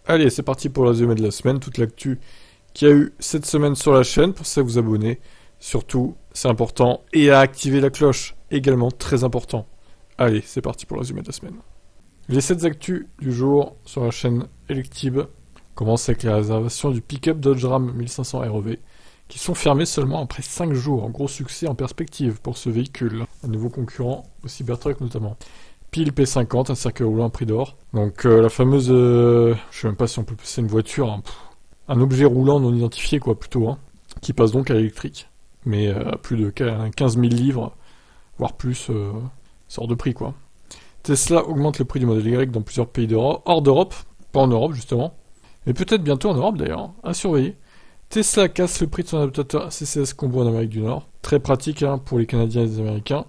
Allez, c'est parti pour le résumé de la semaine, toute l'actu qu'il y a eu cette semaine sur la chaîne. Pour ça, vous abonner, surtout, c'est important. Et à activer la cloche, également très important. Allez, c'est parti pour le résumé de la semaine. Les 7 actus du jour sur la chaîne Electib commencent avec la réservation du pick-up Dodge Ram 1500 REV, qui sont fermés seulement après 5 jours. Un gros succès en perspective pour ce véhicule. Un nouveau concurrent au Cybertruck notamment. Pile P50, un cercueil roulant prix d'or. Donc la fameuse, je sais même pas si on peut passer une voiture, un objet roulant non identifié quoi plutôt, qui passe donc à l'électrique. Mais à plus de 15 000 livres, voire plus, sort de prix quoi. Tesla augmente le prix du modèle Y dans plusieurs pays d'Europe, hors d'Europe, pas en Europe justement, mais peut-être bientôt en Europe d'ailleurs, à surveiller. Tesla casse le prix de son adaptateur CCS Combo en Amérique du Nord, très pratique pour les Canadiens et les Américains.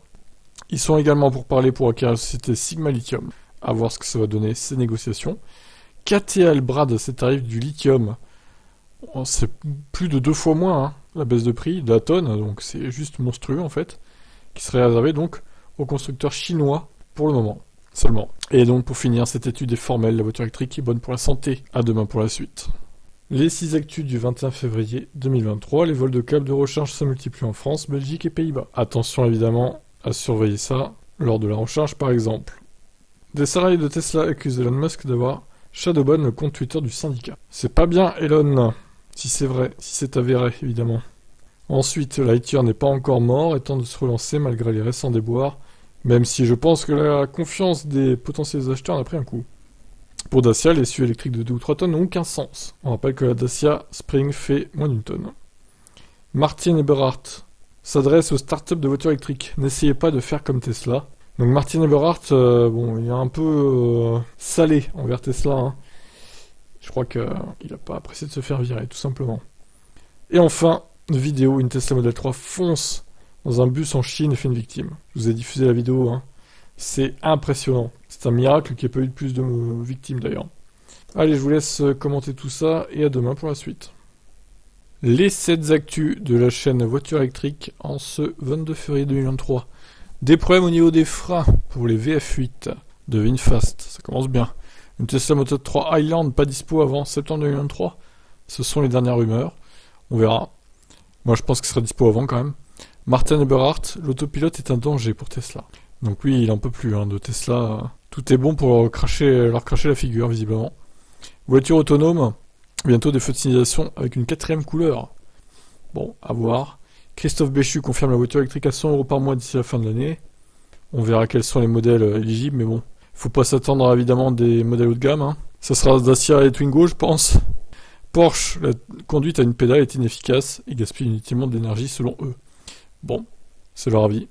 Ils sont également pour parler pour acquérir la société Sigma Lithium, à voir ce que ça va donner ces négociations. KTL brade ses tarifs du lithium, c'est plus de 2 fois moins la baisse de prix de la tonne, donc c'est juste monstrueux en fait, qui serait réservé donc aux constructeurs chinois pour le moment seulement. Et donc pour finir, cette étude est formelle, la voiture électrique est bonne pour la santé. À demain pour la suite. Les 6 actus du 21 février 2023, les vols de câbles de recharge se multiplient en France, Belgique et Pays-Bas. Attention évidemment à surveiller ça lors de la recharge par exemple. Des salariés de Tesla accusent Elon Musk d'avoir shadowban le compte Twitter du syndicat. C'est pas bien Elon, si c'est vrai, si c'est avéré évidemment. Ensuite, Lightyear n'est pas encore mort et tente de se relancer malgré les récents déboires, même si je pense que la confiance des potentiels acheteurs en a pris un coup. Pour Dacia, les SUV électriques de 2 ou 3 tonnes n'ont aucun sens. On rappelle que la Dacia Spring fait moins d'1 tonne. Martin Eberhardt s'adresse aux startups de voitures électriques. N'essayez pas de faire comme Tesla. Donc Martin Eberhardt, il est un peu salé envers Tesla. Je crois qu'il n'a pas apprécié de se faire virer, tout simplement. Et enfin, une vidéo, une Tesla Model 3 fonce dans un bus en Chine et fait une victime. Je vous ai diffusé la vidéo, C'est impressionnant. C'est un miracle qu'il n'y ait pas eu de plus de victimes d'ailleurs. Allez, je vous laisse commenter tout ça et à demain pour la suite. Les 7 actus de la chaîne Voiture électrique en ce 22 février 2023. Des problèmes au niveau des freins pour les VF8 de VinFast, ça commence bien. Une Tesla Model 3 Highland pas dispo avant septembre 2023. Ce sont les dernières rumeurs. On verra. Moi je pense qu'il sera dispo avant quand même. Martin Eberhardt, l'autopilote est un danger pour Tesla. Donc oui, il en peut plus de Tesla. Tout est bon pour leur cracher la figure visiblement. Voiture autonome, bientôt des feux de signalisation avec une 4ème couleur. Bon, à voir. Christophe Béchu confirme la voiture électrique à 100 € par mois d'ici la fin de l'année. On verra quels sont les modèles éligibles, mais bon. Faut pas s'attendre à évidemment des modèles haut de gamme. Ça sera Dacia et Twingo, je pense. Porsche, la conduite à une pédale est inefficace et gaspille inutilement d'énergie selon eux. Bon, c'est leur avis.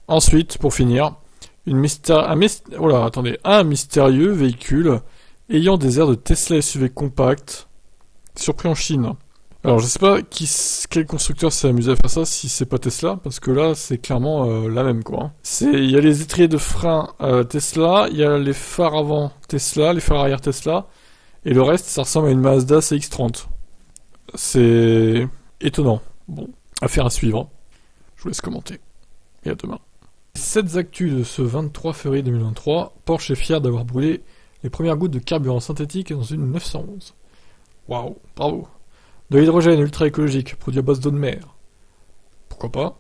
Ensuite, pour finir, un mystérieux véhicule ayant des airs de Tesla SUV compact, surpris en Chine. Alors je sais pas quel constructeur s'est amusé à faire ça si c'est pas Tesla, parce que là c'est clairement la même quoi. Il y a les étriers de frein Tesla, il y a les phares avant Tesla, les phares arrière Tesla, et le reste ça ressemble à une Mazda CX-30. C'est étonnant. Bon, affaire à suivre. Je vous laisse commenter. Et à demain. 7 actus de ce 23 février 2023. Porsche est fier d'avoir brûlé les premières gouttes de carburant synthétique dans une 911. Waouh, bravo. De l'hydrogène ultra écologique, produit à base d'eau de mer. Pourquoi pas.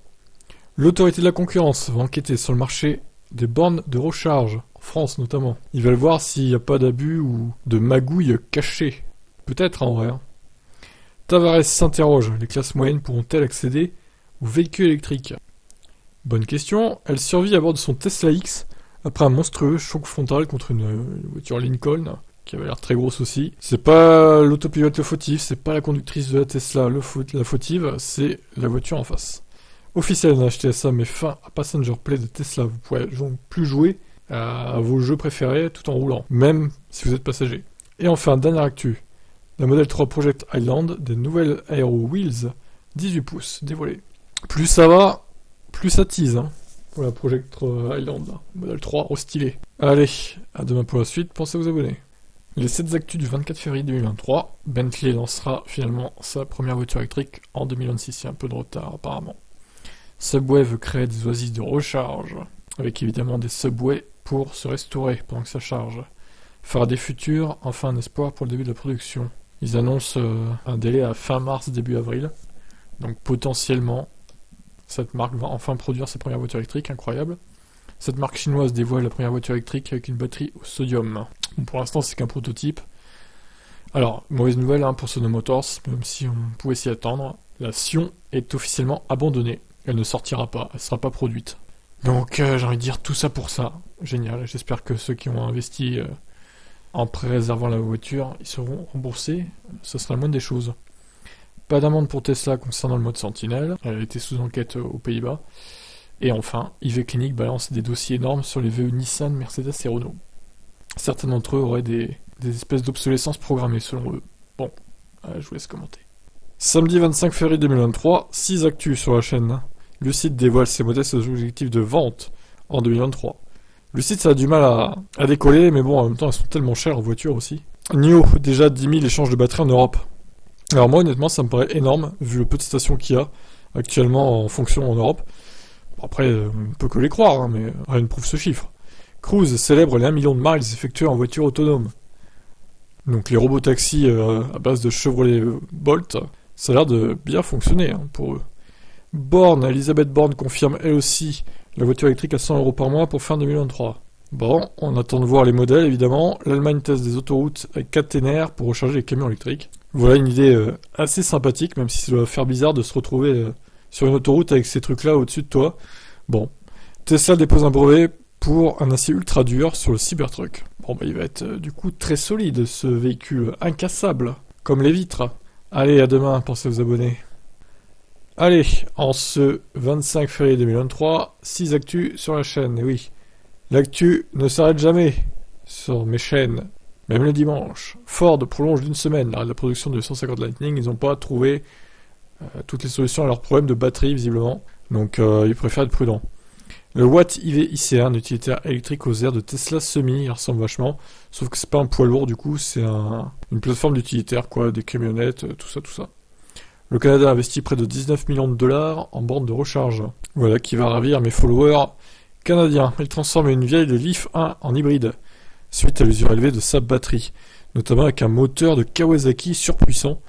L'autorité de la concurrence va enquêter sur le marché des bornes de recharge, en France notamment. Ils veulent voir s'il n'y a pas d'abus ou de magouilles cachées. Peut-être en vrai. Tavares s'interroge, les classes moyennes pourront-elles accéder aux véhicules électriques? Bonne question. Elle survit à bord de son Tesla X après un monstrueux choc frontal contre une voiture Lincoln qui avait l'air très grosse aussi. C'est pas l'autopilote le fautif, c'est pas la conductrice de la Tesla la fautive, c'est la voiture en face. Officiel NHTSA met fin à Passenger Play de Tesla. Vous pourrez donc plus jouer à vos jeux préférés tout en roulant, même si vous êtes passager. Et enfin, dernière actu. La Model 3 Project Highland, des nouvelles Aero Wheels 18 pouces dévoilées. Plus ça va, plus ça tease, pour la Project Highland, Model 3 au stylé. Allez, à demain pour la suite, pensez à vous abonner. Les 7 actus du 24 février 2023, Bentley lancera finalement sa première voiture électrique en 2026, il y a un peu de retard apparemment. Subway veut créer des oasis de recharge, avec évidemment des subways pour se restaurer pendant que ça charge. Faraday Future, enfin un espoir pour le début de la production. Ils annoncent un délai à fin mars, début avril. Donc potentiellement, cette marque va enfin produire ses premières voitures électriques, incroyable. Cette marque chinoise dévoile la première voiture électrique avec une batterie au sodium. Bon, pour l'instant, c'est qu'un prototype. Alors, mauvaise nouvelle pour Sono Motors, même si on pouvait s'y attendre. La Sion est officiellement abandonnée. Elle ne sortira pas, elle ne sera pas produite. Donc, j'ai envie de dire tout ça pour ça. Génial, j'espère que ceux qui ont investi en pré-réservant la voiture, ils seront remboursés. Ça sera la moindre des choses. Pas d'amende pour Tesla concernant le mode Sentinel. Elle a été sous enquête aux Pays-Bas. Et enfin, IV Clinic balance des dossiers énormes sur les VE Nissan, Mercedes et Renault. Certains d'entre eux auraient des espèces d'obsolescence programmée selon eux. Bon, je vous laisse commenter. Samedi 25 février 2023, 6 actus sur la chaîne. Lucid dévoile ses modestes objectifs de vente en 2023. Lucid, ça a du mal à décoller, mais bon, en même temps, elles sont tellement chères en voiture aussi. NIO, déjà 10 000 échanges de batterie en Europe. Alors moi, honnêtement, ça me paraît énorme, vu le peu de stations qu'il y a actuellement en fonction en Europe. Après, on peut que les croire, mais rien ne prouve ce chiffre. Cruise célèbre les 1 million de miles effectués en voiture autonome. Donc les robotaxis à base de Chevrolet Bolt, ça a l'air de bien fonctionner pour eux. Born, Elisabeth Born confirme elle aussi la voiture électrique à 100 € par mois pour fin 2023. Bon, on attend de voir les modèles évidemment. L'Allemagne teste des autoroutes avec caténaires pour recharger les camions électriques. Voilà une idée assez sympathique, même si ça doit faire bizarre de se retrouver sur une autoroute avec ces trucs-là au-dessus de toi. Bon, Tesla dépose un brevet pour un acier ultra dur sur le Cybertruck. Bon, il va être du coup très solide ce véhicule, incassable, comme les vitres. Allez, à demain, pensez à vous abonner. Allez, en ce 25 février 2023, 6 actus sur la chaîne, et oui, l'actu ne s'arrête jamais sur mes chaînes, même le dimanche. Ford prolonge d'une semaine l'arrêt de la production de 150 Lightning, ils n'ont pas trouvé toutes les solutions à leurs problèmes de batterie visiblement, donc ils préfèrent être prudents. Le Watt IV IC1, un utilitaire électrique aux airs de Tesla Semi, il ressemble vachement, sauf que c'est pas un poids lourd du coup, c'est une plateforme d'utilitaire quoi, des camionnettes, tout ça. Le Canada a investi près de 19 millions de dollars en borne de recharge. Voilà qui va ravir mes followers canadiens. Il transforme une vieille de Leaf 1 en hybride, suite à l'usure élevée de sa batterie, notamment avec un moteur de Kawasaki surpuissant.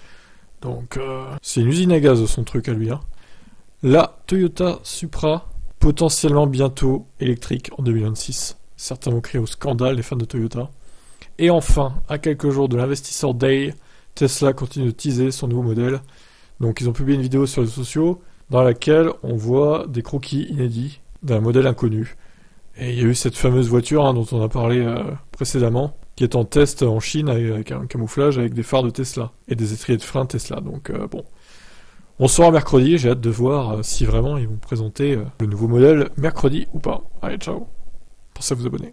Donc c'est une usine à gaz son truc à lui. La Toyota Supra, potentiellement bientôt électrique en 2026. Certains vont crier au scandale, les fans de Toyota. Et enfin, à quelques jours de l'Investisseur Day, Tesla continue de teaser son nouveau modèle. Donc ils ont publié une vidéo sur les réseaux sociaux dans laquelle on voit des croquis inédits d'un modèle inconnu. Et il y a eu cette fameuse voiture dont on a parlé précédemment, qui est en test en Chine avec un camouflage avec des phares de Tesla et des étriers de frein Tesla. Donc bon, on saura mercredi, j'ai hâte de voir si vraiment ils vont présenter le nouveau modèle mercredi ou pas. Allez, ciao, pensez à vous abonner.